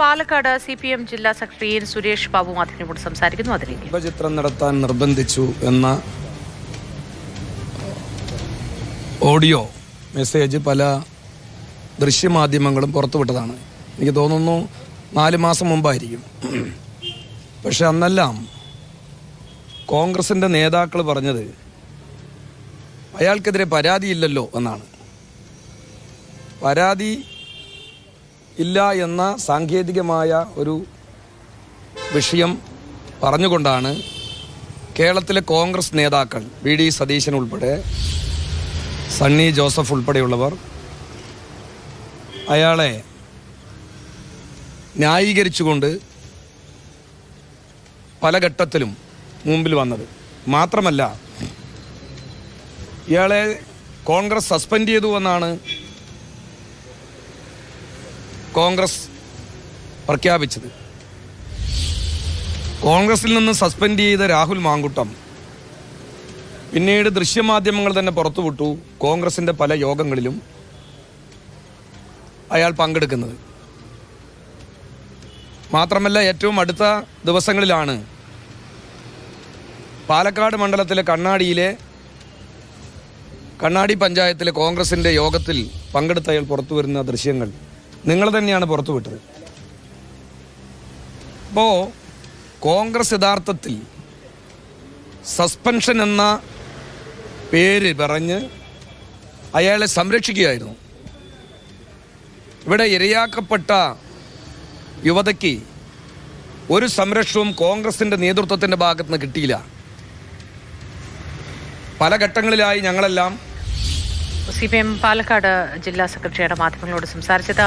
Palakkad CPM ജില്ലാ secretary Suresh Babu മാധ്യമങ്ങളോട് സംസാരിക്കുന്നു. അതിലേക്ക് ഉപചിത്രം നടത്താൻ നിർബന്ധിച്ചു എന്ന ഓഡിയോ മെസ്സേജ് പല ദൃശ്യമാധ്യമങ്ങളും പുറത്തുവിട്ടതാണ്. എനിക്ക് തോന്നുന്നു 4 മാസം മുമ്പായിരിക്കും. പക്ഷെ അന്നെല്ലാം കോൺഗ്രസിൻ്റെ നേതാക്കൾ പറഞ്ഞത് അയാൾക്കെതിരെ പരാതിയില്ലല്ലോ എന്നാണ്. പരാതി ഇല്ല എന്ന സാങ്കേതികമായ ഒരു വിഷയം പറഞ്ഞുകൊണ്ടാണ് കേരളത്തിലെ കോൺഗ്രസ് നേതാക്കൾ VD സതീശൻ ഉൾപ്പെടെ സണ്ണി ജോസഫ് ഉൾപ്പെടെയുള്ളവർ അയാളെ ന്യായീകരിച്ചുകൊണ്ട് പല ഘട്ടത്തിലും മുമ്പിൽ വന്നത്. മാത്രമല്ല, ഇയാളെ കോൺഗ്രസ് സസ്പെൻഡ് ചെയ്തു എന്നാണ് കോൺഗ്രസ് പ്രഖ്യാപിച്ചത്. കോൺഗ്രസിൽ നിന്ന് സസ്പെൻഡ് ചെയ്ത രാഹുൽ മാങ്കുട്ടം പിന്നീട് ദൃശ്യമാധ്യമങ്ങൾ തന്നെ പുറത്തുവിട്ടു കോൺഗ്രസിൻ്റെ പല യോഗങ്ങളിലും അയാൾ പങ്കെടുക്കുന്നത്. മാത്രമല്ല, ഏറ്റവും അടുത്ത ദിവസങ്ങളിലാണ് പാലക്കാട് മണ്ഡലത്തിലെ കണ്ണാടി പഞ്ചായത്തിലെ കോൺഗ്രസിൻ്റെ യോഗത്തിൽ പങ്കെടുത്ത അയാൾ പുറത്തു വരുന്ന ദൃശ്യങ്ങൾ നിങ്ങൾ തന്നെയാണ് പുറത്തുവിട്ടത്. അപ്പോൾ കോൺഗ്രസ് യഥാർത്ഥത്തിൽ സസ്പെൻഷൻ എന്ന പേര് പറഞ്ഞ് അയാളെ സംരക്ഷിക്കുകയായിരുന്നു. ഇവിടെ ഇരയാക്കപ്പെട്ട യുവതയ്ക്ക് ഒരു സംരക്ഷണവും കോൺഗ്രസിൻ്റെ നേതൃത്വത്തിൻ്റെ ഭാഗത്തുനിന്ന് കിട്ടിയില്ല. പല ഘട്ടങ്ങളിലായി ഞങ്ങളെല്ലാം CPM പാലക്കാട് ജില്ലാ സെക്രട്ടറിയുടെ മാധ്യമങ്ങളോട് സംസാരിച്ചത്.